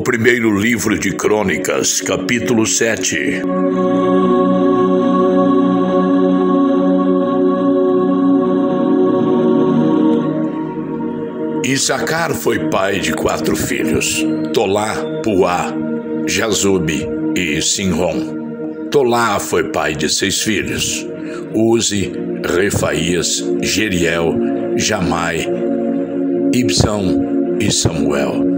primeiro livro de Crônicas, capítulo 7. Issacar foi pai de 4 filhos: Tolá, Puá, Jazube e Sinrom. Tolá foi pai de 6 filhos: Uzi, Refaías, Jeriel, Jamai, Ibsão e Samuel.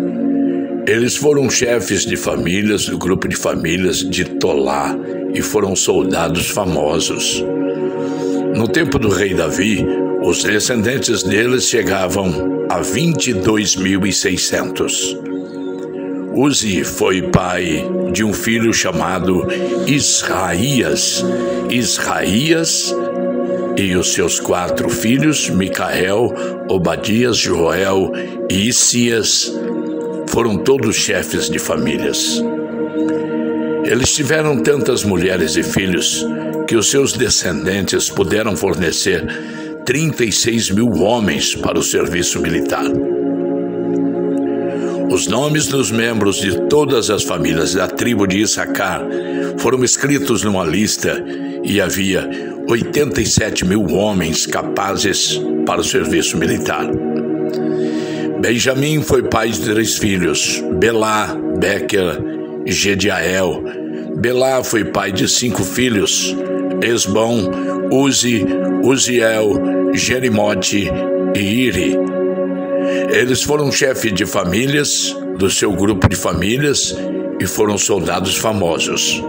Eles foram chefes de famílias do grupo de famílias de Tolá e foram soldados famosos. No tempo do rei Davi, os descendentes deles chegavam a 22.600. Uzi foi pai de um filho chamado Israías. Israías e os seus 4 filhos, Micael, Obadias, Joel e Isias, foram todos chefes de famílias. Eles tiveram tantas mulheres e filhos que os seus descendentes puderam fornecer 36.000 homens para o serviço militar. Os nomes dos membros de todas as famílias da tribo de Issacar foram escritos numa lista e havia 87.000 homens capazes para o serviço militar. Benjamim foi pai de 3 filhos: Belá, Bequer e Gediael. Belá foi pai de 5 filhos: Esbom, Uzi, Uziel, Jerimote e Iri. Eles foram chefes de famílias do seu grupo de famílias e foram soldados famosos.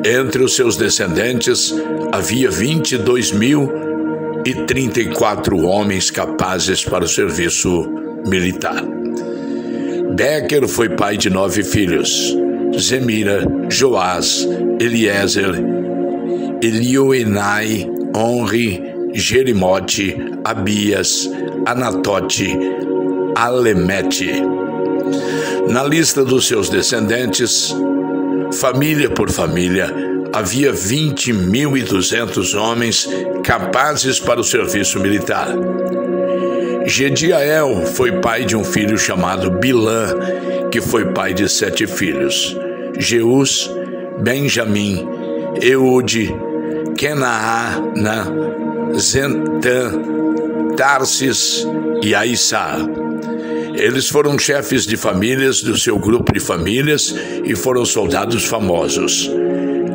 Entre os seus descendentes havia 22.034 homens capazes para o serviço militar. Bequer foi pai de 9 filhos: Zemira, Joás, Eliezer, Elioenai, Onri, Jerimote, Abias, Anatote, Alemete. Na lista dos seus descendentes, família por família, havia 20.200 homens capazes para o serviço militar. Gediael foi pai de um filho chamado Bilã, que foi pai de 7 filhos: Jeus, Benjamim, Eude, Kenaana, Zentã, Tarsis e Aissá. Eles foram chefes de famílias do seu grupo de famílias e foram soldados famosos.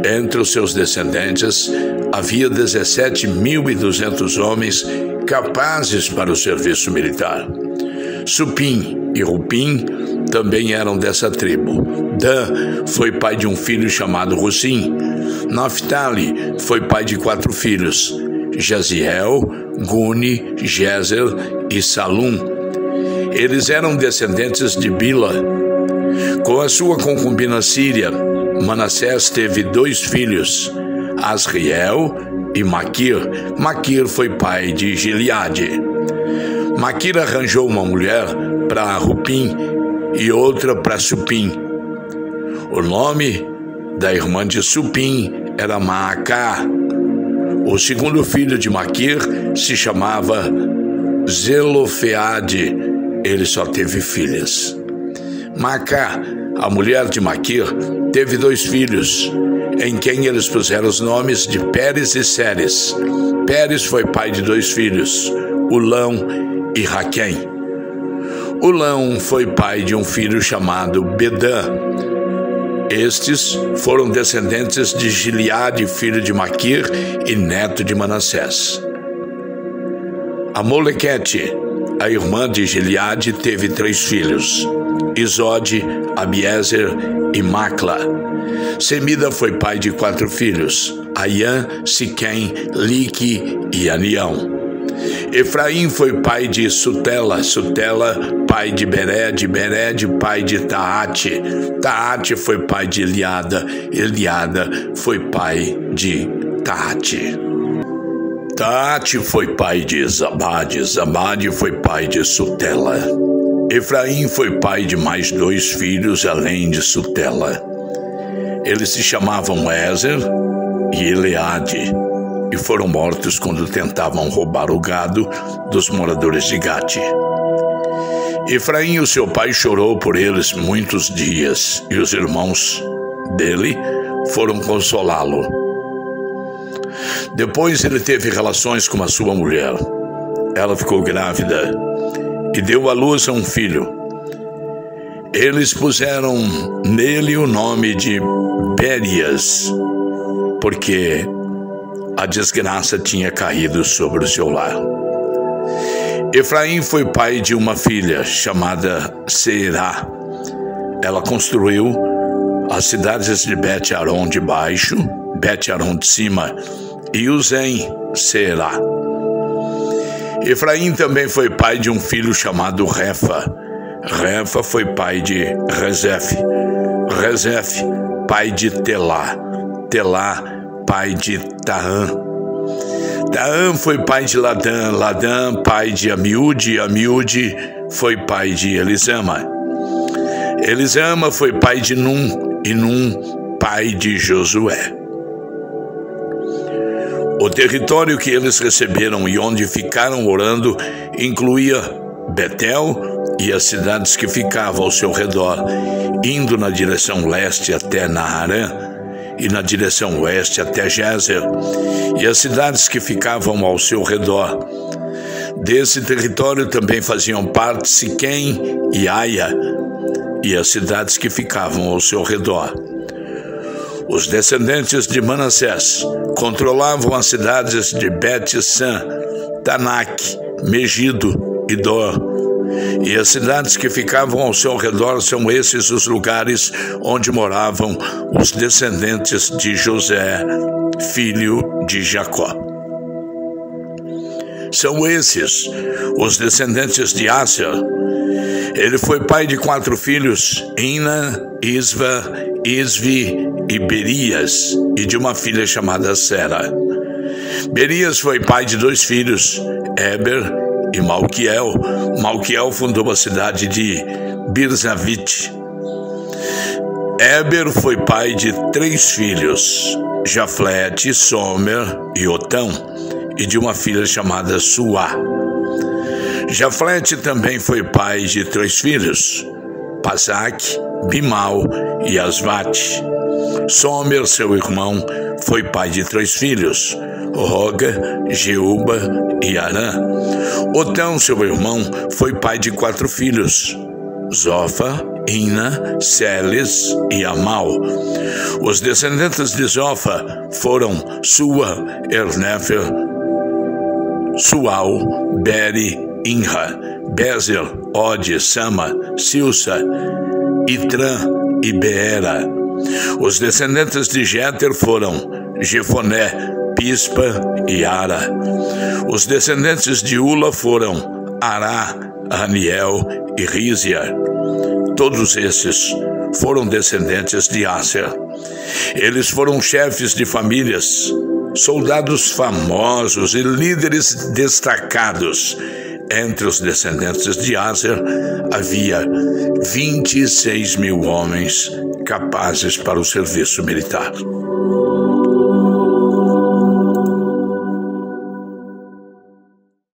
Entre os seus descendentes havia 17.200 homens capazes para o serviço militar. Supim e Rupim também eram dessa tribo. Dan foi pai de um filho chamado Russim. Naphtali foi pai de 4 filhos: Jaziel, Guni, Jezer e Salum. Eles eram descendentes de Bila. Com a sua concubina Síria, Manassés teve 2 filhos: Asriel e Maquir. Maquir foi pai de Gileade. Maquir arranjou uma mulher para Rupim e outra para Supim. O nome da irmã de Supim era Maacá. O segundo filho de Maquir se chamava Zelofeade. Ele só teve filhas. Maacá, a mulher de Maquir, teve 2 filhos, em quem eles puseram os nomes de Pérez e Séres. Pérez foi pai de 2 filhos, Ulão e Raquém. Ulão foi pai de um filho chamado Bedã. Estes foram descendentes de Gileade, filho de Maquir e neto de Manassés. Amolequete, a irmã de Gileade, teve 3 filhos: Isode, Abiezer e Macla. Semida foi pai de 4 filhos: Aiã, Siquém, Lique e Anião. Efraim foi pai de Sutela, Sutela pai de Bered, Bered pai de Taate. Taate foi pai de Eliada, Eliada foi pai de Taate. Taate foi pai de Zabade, Zabade foi pai de Sutela. Efraim foi pai de mais 2 filhos além de Sutela. Eles se chamavam Ezer e Eleade e foram mortos quando tentavam roubar o gado dos moradores de Gate. Efraim, o seu pai, chorou por eles muitos dias, e os irmãos dele foram consolá-lo. Depois ele teve relações com a sua mulher. Ela ficou grávida e deu à luz a um filho. Eles puseram nele o nome de Berias, porque a desgraça tinha caído sobre o seu lar. Efraim foi pai de uma filha chamada Será. Ela construiu as cidades de Bet-Aron de baixo, Bet-Aron de cima e Uzem, Será. Efraim também foi pai de um filho chamado Refa. Refa foi pai de Rezef. Rezef, pai de Telá. Telá, pai de Taã. Taã foi pai de Ladã. Ladã, pai de Amiúde. Amiúde foi pai de Elisama. Elisama foi pai de Num. E Num, pai de Josué. O território que eles receberam e onde ficaram morando incluía Betel e as cidades que ficavam ao seu redor, indo na direção leste até Naarã e na direção oeste até Gézer, e as cidades que ficavam ao seu redor. Desse território também faziam parte Siquém e Aia, e as cidades que ficavam ao seu redor. Os descendentes de Manassés controlavam as cidades de Bet-San, Tanak, Megido e Dor. E as cidades que ficavam ao seu redor são esses os lugares onde moravam os descendentes de José, filho de Jacó. São esses os descendentes de Aser. Ele foi pai de 4 filhos, Ina, Isva, Isvi e Berias, e de uma filha chamada Sera. Berias foi pai de 2 filhos, Eber e Malquiel. Malquiel fundou a cidade de Birzavite. Eber foi pai de 3 filhos, Jaflete, Somer e Otão, e de uma filha chamada Suá. Jaflete também foi pai de 3 filhos, Pasac, Bimal e Asvate. Somer, seu irmão, foi pai de 3 filhos, Roga, Jeuba e Arã. Otão, seu irmão, foi pai de 4 filhos, Zofa, Ina, Celes e Amal. Os descendentes de Zofa foram Sua, Ernefer, Sual, Beri, Inra, Bezer, Ode, Sama, Silsa, Itrã e Beera. Os descendentes de Jéter foram Jefoné, Pispa e Ara. Os descendentes de Ula foram Ará, Aniel e Rízia. Todos esses foram descendentes de Aser. Eles foram chefes de famílias, soldados famosos e líderes destacados. Entre os descendentes de Aser havia 26 mil homens capazes para o serviço militar.